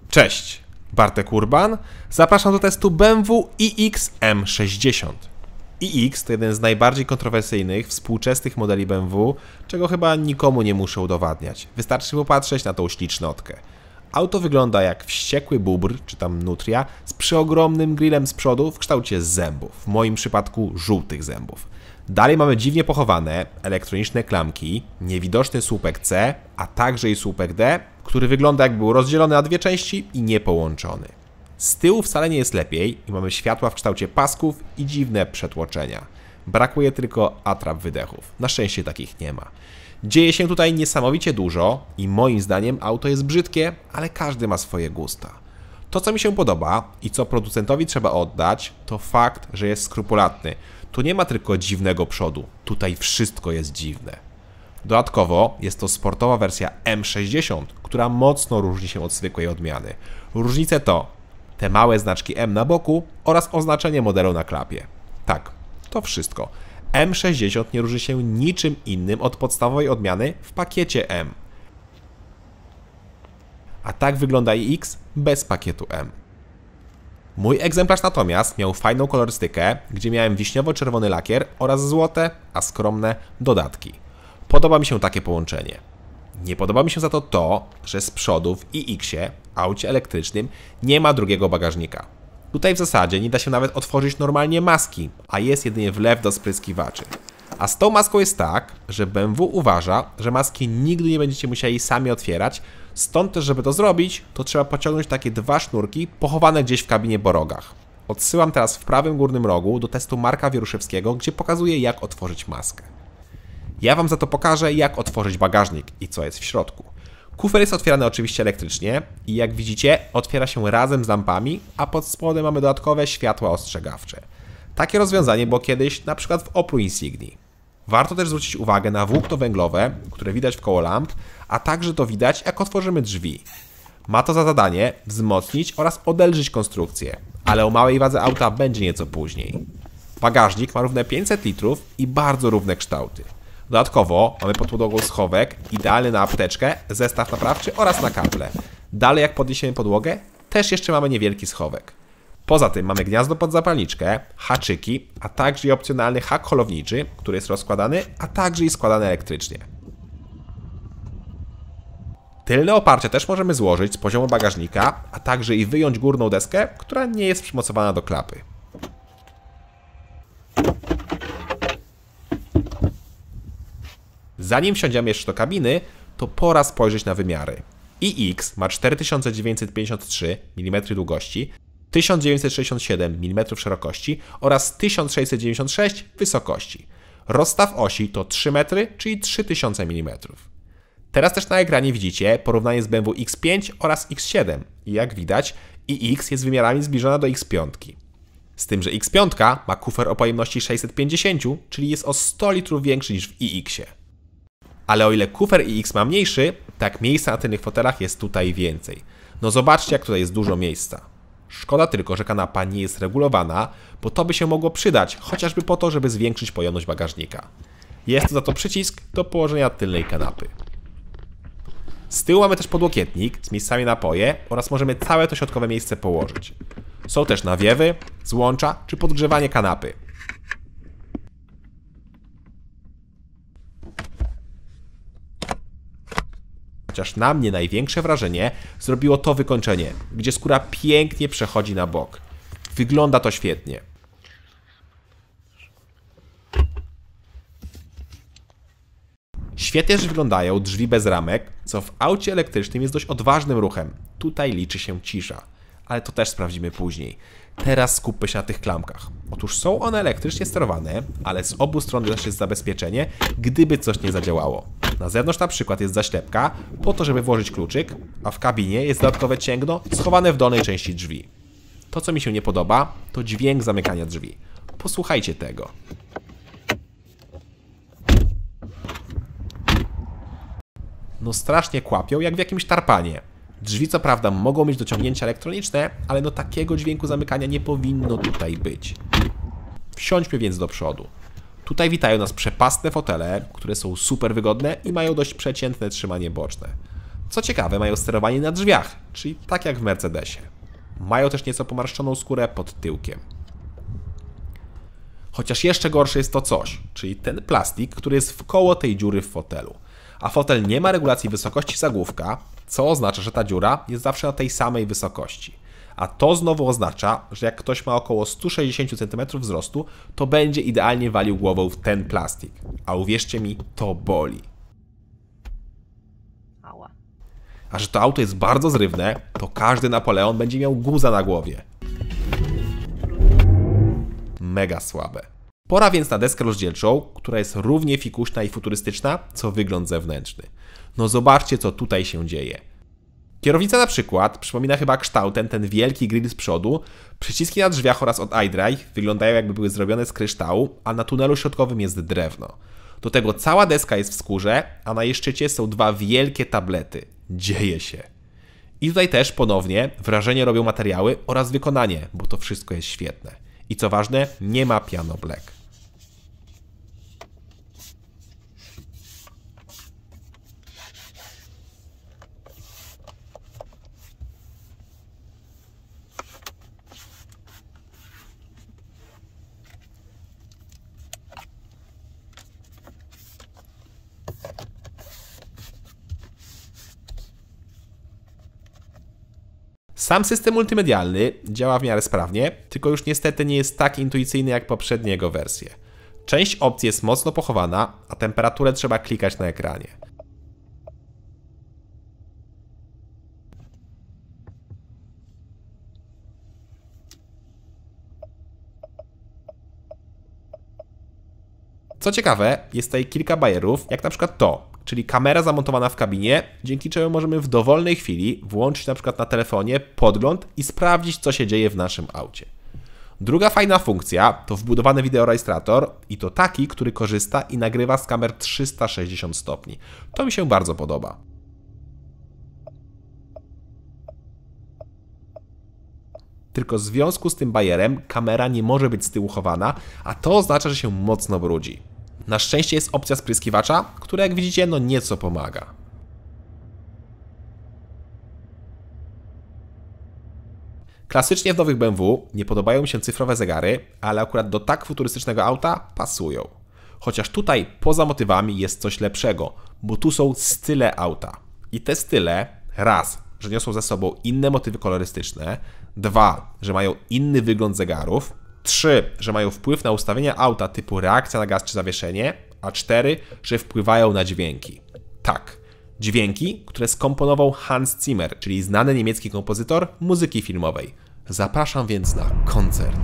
Cześć, Bartek Urban. Zapraszam do testu BMW iX M60. iX to jeden z najbardziej kontrowersyjnych współczesnych modeli BMW, czego chyba nikomu nie muszę udowadniać. Wystarczy popatrzeć na tą ślicznotkę. Auto wygląda jak wściekły bóbr, czy tam nutria, z przeogromnym grillem z przodu w kształcie zębów, w moim przypadku żółtych zębów. Dalej mamy dziwnie pochowane elektroniczne klamki, niewidoczny słupek C, a także i słupek D, który wygląda jakby był rozdzielony na dwie części i niepołączony. Z tyłu wcale nie jest lepiej i mamy światła w kształcie pasków i dziwne przetłoczenia. Brakuje tylko atrap wydechów. Na szczęście takich nie ma. Dzieje się tutaj niesamowicie dużo i moim zdaniem auto jest brzydkie, ale każdy ma swoje gusta. To, co mi się podoba i co producentowi trzeba oddać, to fakt, że jest skrupulatny. Tu nie ma tylko dziwnego przodu, tutaj wszystko jest dziwne. Dodatkowo jest to sportowa wersja M60, która mocno różni się od zwykłej odmiany. Różnice to te małe znaczki M na boku oraz oznaczenie modelu na klapie. Tak, to wszystko. M60 nie różni się niczym innym od podstawowej odmiany w pakiecie M. A tak wygląda iX bez pakietu M. Mój egzemplarz natomiast miał fajną kolorystykę, gdzie miałem wiśniowo-czerwony lakier oraz złote, a skromne dodatki. Podoba mi się takie połączenie. Nie podoba mi się za to, że z przodu w iX-ie, aucie elektrycznym, nie ma drugiego bagażnika. Tutaj w zasadzie nie da się nawet otworzyć normalnie maski, a jest jedynie wlew do spryskiwaczy. A z tą maską jest tak, że BMW uważa, że maski nigdy nie będziecie musieli sami otwierać, stąd też, żeby to zrobić, to trzeba pociągnąć takie dwa sznurki pochowane gdzieś w kabinie po rogach. Odsyłam teraz w prawym górnym rogu do testu Marka Wieruszewskiego, gdzie pokazuję, jak otworzyć maskę. Ja Wam za to pokażę, jak otworzyć bagażnik i co jest w środku. Kufer jest otwierany oczywiście elektrycznie i jak widzicie, otwiera się razem z lampami, a pod spodem mamy dodatkowe światła ostrzegawcze. Takie rozwiązanie było kiedyś na przykład w Oplu Insigni. Warto też zwrócić uwagę na włókno węglowe, które widać wkoło lamp, a także to widać, jak otworzymy drzwi. Ma to za zadanie wzmocnić oraz odelżyć konstrukcję, ale o małej wadze auta będzie nieco później. Bagażnik ma równe 500 litrów i bardzo równe kształty. Dodatkowo mamy pod podłogą schowek, idealny na apteczkę, zestaw naprawczy oraz na kable. Dalej jak podniesiemy podłogę, też jeszcze mamy niewielki schowek. Poza tym mamy gniazdo pod zapalniczkę, haczyki, a także i opcjonalny hak holowniczy, który jest rozkładany, a także i składany elektrycznie. Tylne oparcie też możemy złożyć z poziomu bagażnika, a także i wyjąć górną deskę, która nie jest przymocowana do klapy. Zanim wsiądziemy jeszcze do kabiny, to pora spojrzeć na wymiary. iX ma 4953 mm długości, 1967 mm szerokości oraz 1696 wysokości. Rozstaw osi to 3 metry, czyli 3000 mm. Teraz też na ekranie widzicie porównanie z BMW X5 oraz X7 i jak widać iX jest wymiarami zbliżona do X5. Z tym, że X5 ma kufer o pojemności 650, czyli jest o 100 litrów większy niż w iX-ie. Ale o ile kufer iX ma mniejszy, tak miejsca na tylnych fotelach jest tutaj więcej. No zobaczcie, jak tutaj jest dużo miejsca. Szkoda tylko, że kanapa nie jest regulowana, bo to by się mogło przydać, chociażby po to, żeby zwiększyć pojemność bagażnika. Jest to za to przycisk do położenia tylnej kanapy. Z tyłu mamy też podłokietnik z miejscami na napoje oraz możemy całe to środkowe miejsce położyć. Są też nawiewy, złącza czy podgrzewanie kanapy. Chociaż na mnie największe wrażenie zrobiło to wykończenie, gdzie skóra pięknie przechodzi na bok. Wygląda to świetnie. Świetnie też wyglądają drzwi bez ramek, co w aucie elektrycznym jest dość odważnym ruchem. Tutaj liczy się cisza, ale to też sprawdzimy później. Teraz skupmy się na tych klamkach. Otóż są one elektrycznie sterowane, ale z obu stron też jest zabezpieczenie, gdyby coś nie zadziałało. Na zewnątrz na przykład jest zaślepka, po to, żeby włożyć kluczyk, a w kabinie jest dodatkowe cięgno schowane w dolnej części drzwi. To, co mi się nie podoba, to dźwięk zamykania drzwi. Posłuchajcie tego. No strasznie kłapią, jak w jakimś tarpanie. Drzwi co prawda mogą mieć dociągnięcia elektroniczne, ale no takiego dźwięku zamykania nie powinno tutaj być. Wsiądźmy więc do przodu. Tutaj witają nas przepastne fotele, które są super wygodne i mają dość przeciętne trzymanie boczne. Co ciekawe, mają sterowanie na drzwiach, czyli tak jak w Mercedesie. Mają też nieco pomarszczoną skórę pod tyłkiem. Chociaż jeszcze gorsze jest to coś, czyli ten plastik, który jest wkoło tej dziury w fotelu. A fotel nie ma regulacji wysokości zagłówka, co oznacza, że ta dziura jest zawsze na tej samej wysokości. A to znowu oznacza, że jak ktoś ma około 160 cm wzrostu, to będzie idealnie walił głową w ten plastik. A uwierzcie mi, to boli. A że to auto jest bardzo zrywne, to każdy Napoleon będzie miał guza na głowie. Mega słabe. Pora więc na deskę rozdzielczą, która jest równie fikuśna i futurystyczna, co wygląd zewnętrzny. No zobaczcie, co tutaj się dzieje. Kierownica na przykład przypomina chyba kształtem ten wielki grill z przodu, przyciski na drzwiach oraz od iDrive wyglądają jakby były zrobione z kryształu, a na tunelu środkowym jest drewno. Do tego cała deska jest w skórze, a na jej szczycie są dwa wielkie tablety. Dzieje się. I tutaj też ponownie wrażenie robią materiały oraz wykonanie, bo to wszystko jest świetne. I co ważne, nie ma piano black. Sam system multimedialny działa w miarę sprawnie, tylko już niestety nie jest tak intuicyjny jak poprzednie jego wersje. Część opcji jest mocno pochowana, a temperaturę trzeba klikać na ekranie. Co ciekawe, jest tutaj kilka bajerów, jak na przykład to, czyli kamera zamontowana w kabinie, dzięki czemu możemy w dowolnej chwili włączyć na przykład na telefonie podgląd i sprawdzić, co się dzieje w naszym aucie. Druga fajna funkcja to wbudowany wideorejestrator i to taki, który korzysta i nagrywa z kamer 360 stopni. To mi się bardzo podoba. Tylko w związku z tym bajerem kamera nie może być z tyłu chowana, a to oznacza, że się mocno brudzi. Na szczęście jest opcja spryskiwacza, która jak widzicie no nieco pomaga. Klasycznie w nowych BMW nie podobają mi się cyfrowe zegary, ale akurat do tak futurystycznego auta pasują. Chociaż tutaj poza motywami jest coś lepszego, bo tu są style auta. I te style, raz, że niosą ze sobą inne motywy kolorystyczne, 2, że mają inny wygląd zegarów, 3, że mają wpływ na ustawienia auta typu reakcja na gaz czy zawieszenie, a 4, że wpływają na dźwięki. Tak, dźwięki, które skomponował Hans Zimmer, czyli znany niemiecki kompozytor muzyki filmowej. Zapraszam więc na koncert.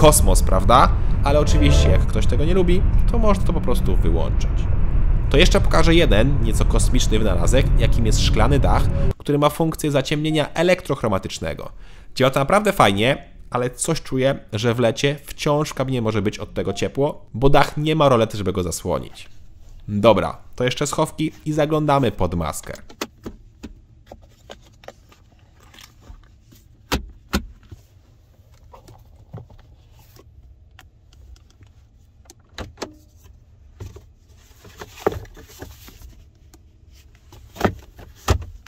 Kosmos, prawda? Ale oczywiście, jak ktoś tego nie lubi, to można to po prostu wyłączyć. To jeszcze pokażę jeden, nieco kosmiczny wynalazek, jakim jest szklany dach, który ma funkcję zaciemnienia elektrochromatycznego. Działa to naprawdę fajnie, ale coś czuję, że w lecie wciąż w kabinie może być od tego ciepło, bo dach nie ma rolety, żeby go zasłonić. Dobra, to jeszcze schowki i zaglądamy pod maskę.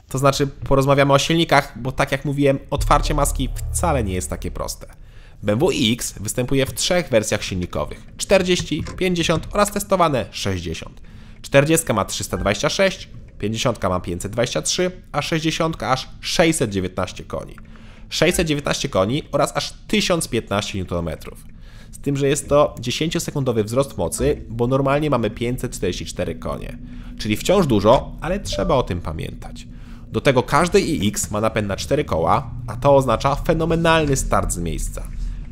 To znaczy, porozmawiamy o silnikach, bo tak jak mówiłem, otwarcie maski wcale nie jest takie proste. BMW iX występuje w trzech wersjach silnikowych: 40, 50 oraz testowane 60. 40 ma 326, 50 ma 523, a 60 aż 619 koni. 619 koni oraz aż 1015 Nm. Z tym, że jest to 10-sekundowy wzrost mocy, bo normalnie mamy 544 konie. Czyli wciąż dużo, ale trzeba o tym pamiętać. Do tego każdy iX ma napęd na 4 koła, a to oznacza fenomenalny start z miejsca.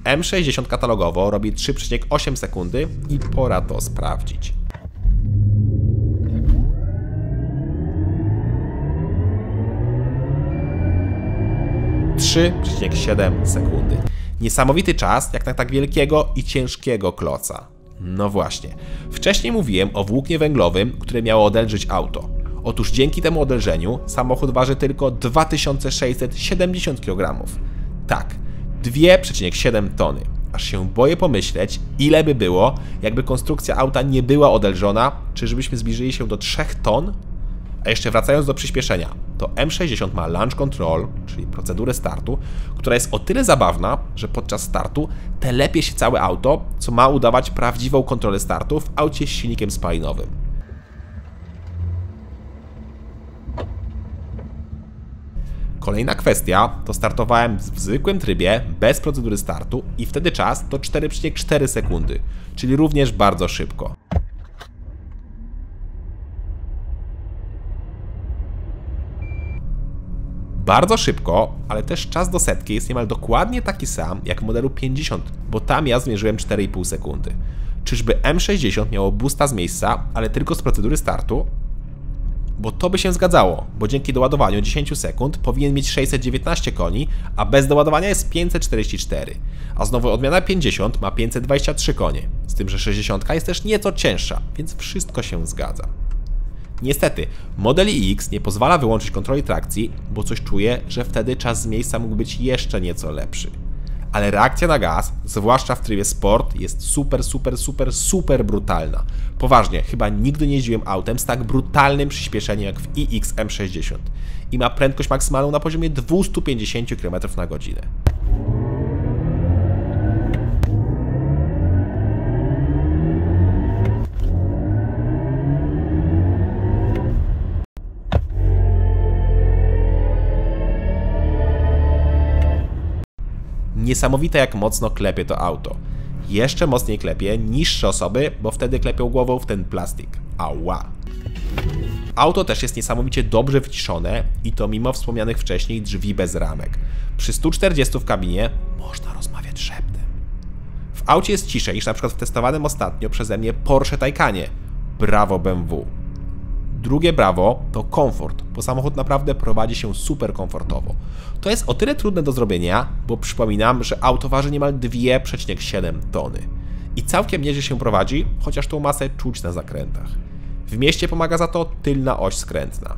M60 katalogowo robi 3,8 sekundy i pora to sprawdzić. (3,7 sekundy). Niesamowity czas jak na tak wielkiego i ciężkiego kloca. No właśnie, wcześniej mówiłem o włóknie węglowym, które miało odelżyć auto. Otóż dzięki temu odelżeniu samochód waży tylko 2670 kg. Tak, 2,7 tony. Aż się boję pomyśleć, ile by było, jakby konstrukcja auta nie była odelżona, czy żebyśmy zbliżyli się do 3 ton? A jeszcze wracając do przyspieszenia, to M60 ma launch control, czyli procedurę startu, która jest o tyle zabawna, że podczas startu telepie się całe auto, co ma udawać prawdziwą kontrolę startu w aucie z silnikiem spalinowym. Kolejna kwestia to startowałem w zwykłym trybie, bez procedury startu i wtedy czas to 4,4 sekundy, czyli również bardzo szybko. Bardzo szybko, ale też czas do setki jest niemal dokładnie taki sam jak w modelu 50, bo tam ja zmierzyłem 4,5 sekundy. Czyżby M60 miało boosta z miejsca, ale tylko z procedury startu? Bo to by się zgadzało, bo dzięki doładowaniu 10 sekund powinien mieć 619 koni, a bez doładowania jest 544. A znowu odmiana 50 ma 523 konie, z tym, że 60 jest też nieco cięższa, więc wszystko się zgadza. Niestety, model iX nie pozwala wyłączyć kontroli trakcji, bo coś czuję, że wtedy czas z miejsca mógł być jeszcze nieco lepszy. Ale reakcja na gaz, zwłaszcza w trybie sport, jest super brutalna. Poważnie, chyba nigdy nie jeździłem autem z tak brutalnym przyspieszeniem jak w iX M60 i ma prędkość maksymalną na poziomie 250 km/h. Niesamowite jak mocno klepie to auto. Jeszcze mocniej klepie niższe osoby, bo wtedy klepią głową w ten plastik. Ała. Auto też jest niesamowicie dobrze wyciszone i to mimo wspomnianych wcześniej drzwi bez ramek. Przy 140 w kabinie można rozmawiać szeptem. W aucie jest ciszej niż na przykład w testowanym ostatnio przeze mnie Porsche Taycanie. Brawo BMW. Drugie brawo to komfort, bo samochód naprawdę prowadzi się super komfortowo. To jest o tyle trudne do zrobienia, bo przypominam, że auto waży niemal 2,7 tony. I całkiem nieźle się prowadzi, chociaż tą masę czuć na zakrętach. W mieście pomaga za to tylna oś skrętna.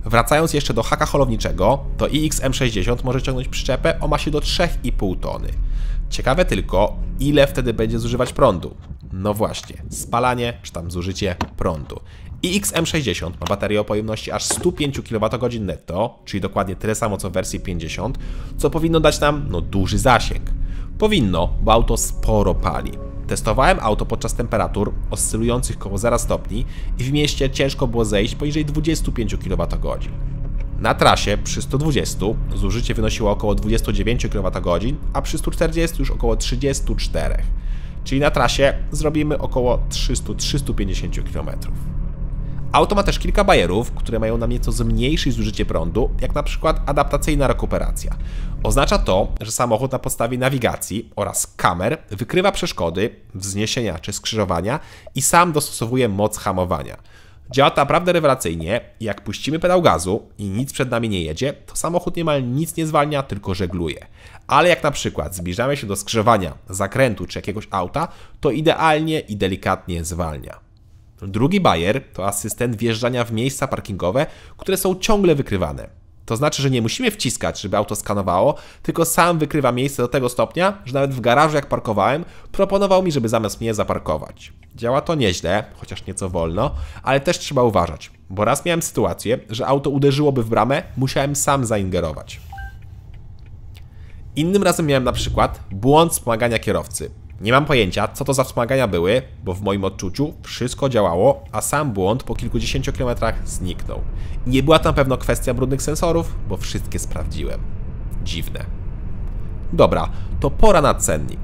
Wracając jeszcze do haka holowniczego, to iX M60 może ciągnąć przyczepę o masie do 3,5 tony. Ciekawe tylko, ile wtedy będzie zużywać prądu. No właśnie, spalanie czy tam zużycie prądu. iX M60 ma baterię o pojemności aż 105 kWh netto, czyli dokładnie tyle samo co w wersji 50, co powinno dać nam duży zasięg. Powinno, bo auto sporo pali. Testowałem auto podczas temperatur oscylujących koło 0 stopni i w mieście ciężko było zejść poniżej 25 kWh. Na trasie przy 120 zużycie wynosiło około 29 kWh, a przy 140 już około 34. Czyli na trasie zrobimy około 300-350 km. Auto ma też kilka bajerów, które mają nam nieco zmniejszyć zużycie prądu, jak na przykład adaptacyjna rekuperacja. Oznacza to, że samochód na podstawie nawigacji oraz kamer wykrywa przeszkody, wzniesienia czy skrzyżowania i sam dostosowuje moc hamowania. Działa to naprawdę rewelacyjnie i jak puścimy pedał gazu i nic przed nami nie jedzie, to samochód niemal nic nie zwalnia, tylko żegluje. Ale jak na przykład zbliżamy się do skrzyżowania, zakrętu czy jakiegoś auta, to idealnie i delikatnie zwalnia. Drugi bajer to asystent wjeżdżania w miejsca parkingowe, które są ciągle wykrywane. To znaczy, że nie musimy wciskać, żeby auto skanowało, tylko sam wykrywa miejsce do tego stopnia, że nawet w garażu jak parkowałem, proponował mi, żeby zamiast mnie zaparkować. Działa to nieźle, chociaż nieco wolno, ale też trzeba uważać, bo raz miałem sytuację, że auto uderzyłoby w bramę, musiałem sam zaingerować. Innym razem miałem na przykład błąd wspomagania kierowcy. Nie mam pojęcia, co to za wspomagania były, bo w moim odczuciu wszystko działało, a sam błąd po kilkudziesięciu kilometrach zniknął. I nie była to na pewno kwestia brudnych sensorów, bo wszystkie sprawdziłem. Dziwne. Dobra, to pora na cennik.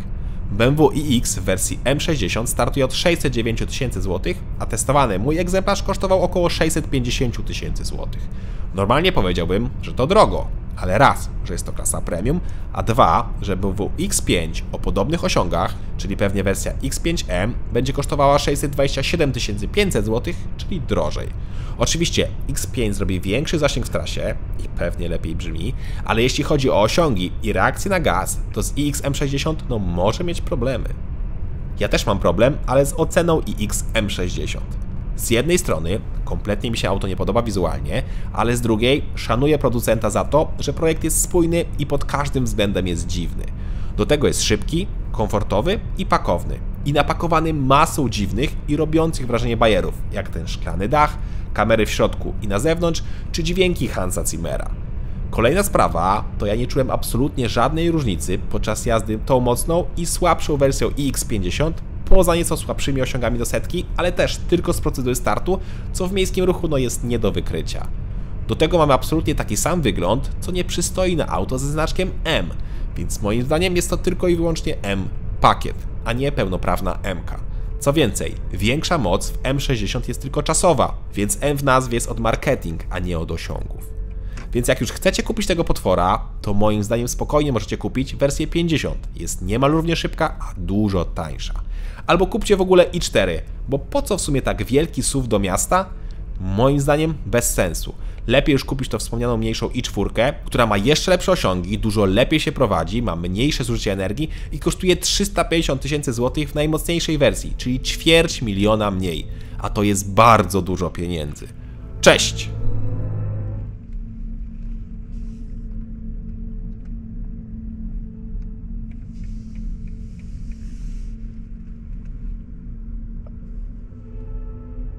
BMW iX w wersji M60 startuje od 609 000 zł, a testowany mój egzemplarz kosztował około 650 000 zł. Normalnie powiedziałbym, że to drogo, ale raz, że jest to klasa premium, a dwa, że BMW X5 o podobnych osiągach, czyli pewnie wersja X5M, będzie kosztowała 627 500 zł, czyli drożej. Oczywiście X5 zrobi większy zasięg w trasie i pewnie lepiej brzmi, ale jeśli chodzi o osiągi i reakcję na gaz, to z iX M60 no może mieć problemy. Ja też mam problem, ale z oceną iX M60. Z jednej strony kompletnie mi się auto nie podoba wizualnie, ale z drugiej szanuję producenta za to, że projekt jest spójny i pod każdym względem jest dziwny. Do tego jest szybki, komfortowy i pakowny. I napakowany masą dziwnych i robiących wrażenie bajerów, jak ten szklany dach, kamery w środku i na zewnątrz, czy dźwięki Hansa Zimmera. Kolejna sprawa, to ja nie czułem absolutnie żadnej różnicy podczas jazdy tą mocną i słabszą wersją iX50, poza nieco słabszymi osiągami do setki, ale też tylko z procedury startu, co w miejskim ruchu no jest nie do wykrycia. Do tego mamy absolutnie taki sam wygląd, co nie przystoi na auto ze znaczkiem M, więc moim zdaniem jest to tylko i wyłącznie M-pakiet, a nie pełnoprawna M-ka. Co więcej, większa moc w M60 jest tylko czasowa, więc M w nazwie jest od marketing, a nie od osiągów. Więc jak już chcecie kupić tego potwora, to moim zdaniem spokojnie możecie kupić wersję 50. Jest niemal równie szybka, a dużo tańsza. Albo kupcie w ogóle i4, bo po co w sumie tak wielki SUV do miasta? Moim zdaniem bez sensu. Lepiej już kupić to wspomnianą mniejszą i4, która ma jeszcze lepsze osiągi, dużo lepiej się prowadzi, ma mniejsze zużycie energii i kosztuje 350 000 zł w najmocniejszej wersji, czyli 250 000 mniej. A to jest bardzo dużo pieniędzy. Cześć!